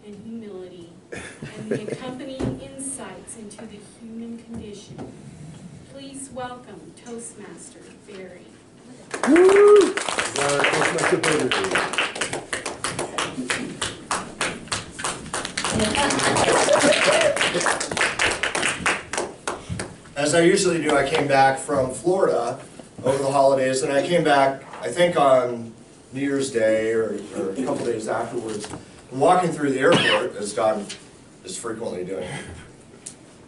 and humility, and the accompanying insights into the human condition. Please welcome Toastmaster Barry. Woo! As I usually do, I came back from Florida over the holidays, and I came back, I think, on New Year's Day or a couple days afterwards. And walking through the airport, as Don is frequently doing,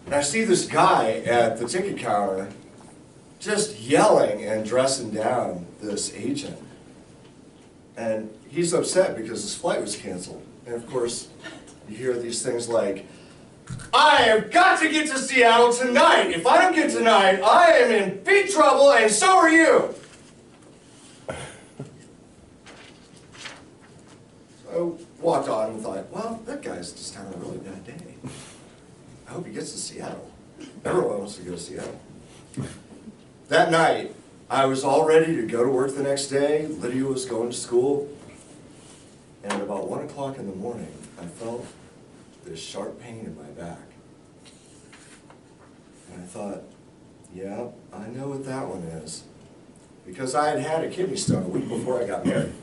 and I see this guy at the ticket counter just yelling and dressing down this agent. And he's upset because his flight was canceled. And of course, you hear these things like, "I have got to get to Seattle tonight. If I don't get tonight, I am in big trouble, and so are you." So I walked on and thought, well, that guy's just having a really bad day. I hope he gets to Seattle. Everyone wants to go to Seattle. That night, I was all ready to go to work the next day. Lydia was going to school. And at about 1 o'clock in the morning, I felt this sharp pain in my back. And I thought, yeah, I know what that one is. Because I had had a kidney stone a week before I got married.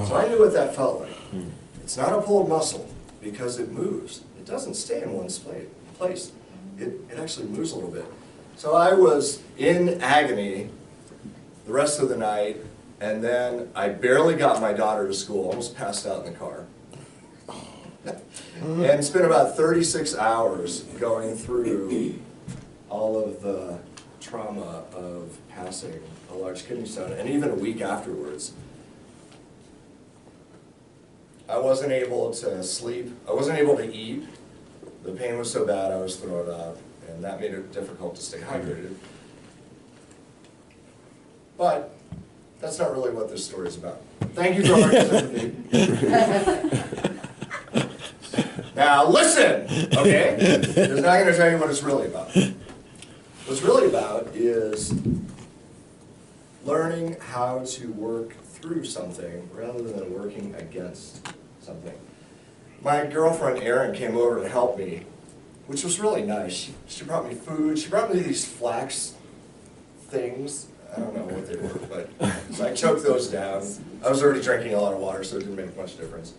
So I knew what that felt like. It's not a pulled muscle because it moves. It doesn't stay in one place. It actually moves a little bit. So I was in agony the rest of the night, and then I barely got my daughter to school, almost passed out in the car. And spent about 36 hours going through all of the trauma of passing a large kidney stone, and even a week afterwards. I wasn't able to sleep. I wasn't able to eat. The pain was so bad I was throwing up, and that made it difficult to stay hydrated. But that's not really what this story is about. Thank you for participating. Now listen, okay? It's not going to tell you what it's really about. What it's really about is learning how to work through something rather than working against something. My girlfriend Erin came over to help me, which was really nice. She brought me food. She brought me these flax things. I don't know what they were, but so I choked those down. I was already drinking a lot of water, so it didn't make much difference.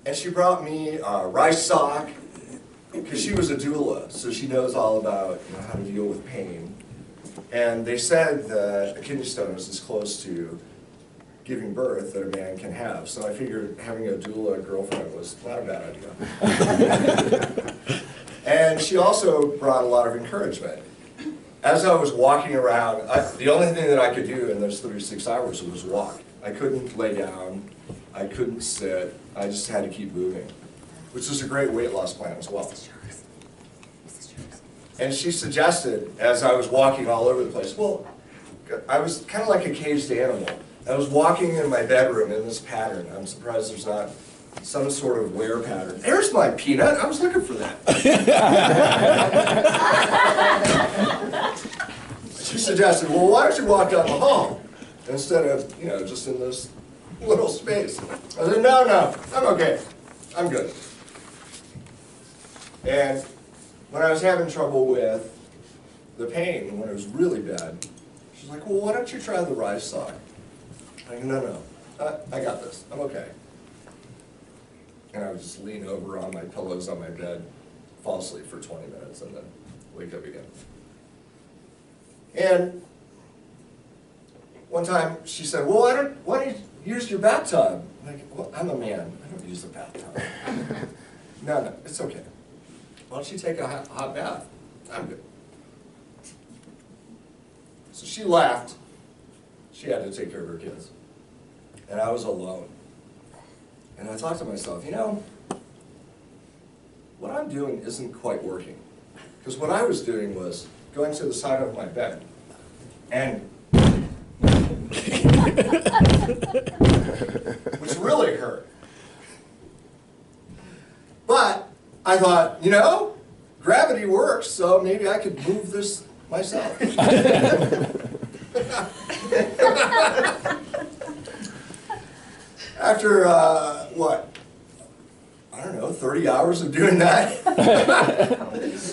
And she brought me a rice sock, because she was a doula, so she knows all about how to deal with pain. And they said that a kidney stone is as close to giving birth that a man can have. So I figured having a doula girlfriend was not a bad idea. And she also brought a lot of encouragement. As I was walking around, the only thing that I could do in those 36 hours was walk. I couldn't lay down. I couldn't sit. I just had to keep moving, which was a great weight loss plan as well. And she suggested, as I was walking all over the place, well, I was kind of like a caged animal. I was walking in my bedroom in this pattern. I'm surprised there's not some sort of wear pattern. There's my peanut. I was looking for that. She suggested, well, why don't you walk down the hall instead of, just in this little space. I said, no, I'm okay. I'm good. And when I was having trouble with the pain, when it was really bad, she's like, well, why don't you try the rice sock? I go, no, I got this. I'm okay. And I would just lean over on my pillows on my bed, fall asleep for 20 minutes, and then wake up again. And one time she said, well, why don't you use your bathtub? I'm like, well, I'm a man. I don't use the bathtub. No, it's okay. Why don't you take a hot bath? I'm good. So she left. She had to take care of her kids. And I was alone. And I thought to myself, what I'm doing isn't quite working. Because what I was doing was going to the side of my bed and which really hurt. But I thought, gravity works, so maybe I could move this myself. After, 30 hours of doing that.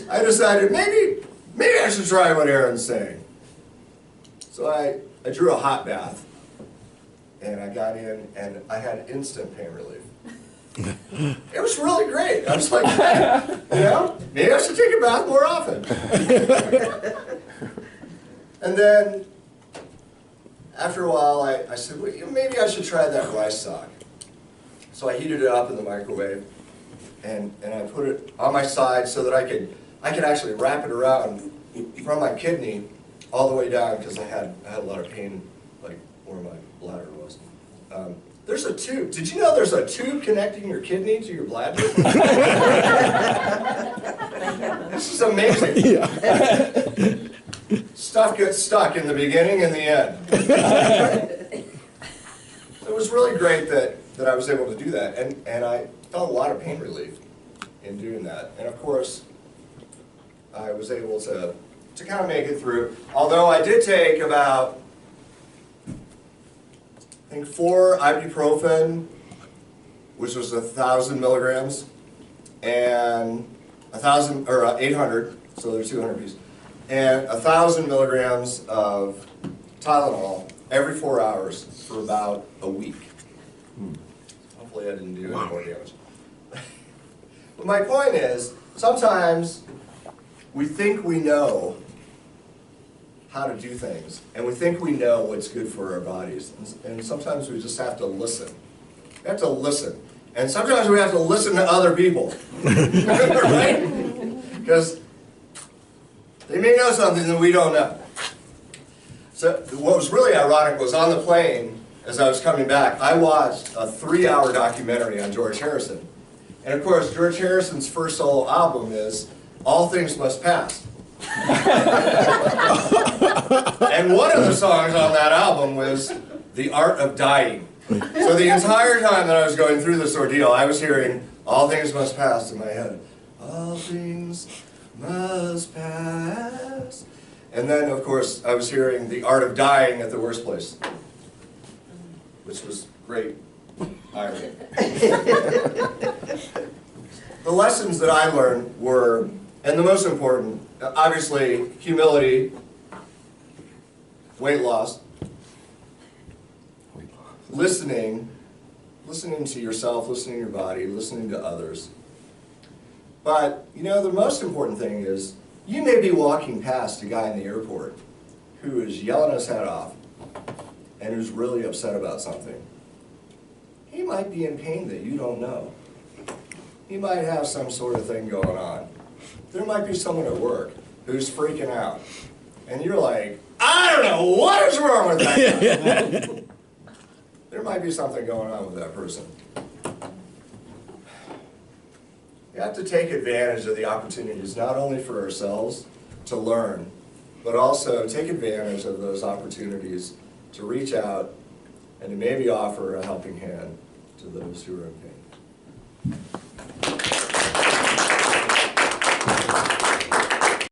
I decided maybe I should try what Aaron's saying. So I drew a hot bath, and I got in, and I had instant pain relief. It was really great. I was like, hey, maybe I should take a bath more often. And then, after a while, I said, well, maybe I should try that rice sock. So I heated it up in the microwave, and I put it on my side so that I could actually wrap it around from my kidney all the way down, because I had a lot of pain, like where my bladder was. There's a tube. Did you know there's a tube connecting your kidney to your bladder? This is amazing. Yeah. Stuff gets stuck in the beginning and the end. It was really great that I was able to do that, and I felt a lot of pain relief in doing that. And of course, I was able to kind of make it through. Although I did take about, I think, 4 ibuprofen, which was 1,000 milligrams, and 800, so there's 200 pieces, and 1,000 milligrams of Tylenol every 4 hours for about a week. Hopefully I didn't do any more damage. But my point is, sometimes we think we know how to do things, and we think we know what's good for our bodies, and sometimes we just have to listen. We have to listen, and sometimes we have to listen to other people, right? Because they may know something that we don't know. So what was really ironic was, on the plane, as I was coming back, I watched a 3-hour documentary on George Harrison. And of course, George Harrison's first solo album is All Things Must Pass. And one of the songs on that album was The Art of Dying. So the entire time that I was going through this ordeal, I was hearing All Things Must Pass in my head. All things must pass. And then, of course, I was hearing The Art of Dying at the Worst Place, which was great irony. The lessons that I learned were, and the most important, obviously, humility, weight loss, listening to yourself, listening to your body, listening to others. But, the most important thing is, you may be walking past a guy in the airport who is yelling his head off and who's really upset about something. He might be in pain that you don't know. He might have some sort of thing going on. There might be someone at work who's freaking out, and you're like, I don't know what is wrong with that guy. There might be something going on with that person. We have to take advantage of the opportunities, not only for ourselves to learn, but also take advantage of those opportunities to reach out and to maybe offer a helping hand to those who are in pain.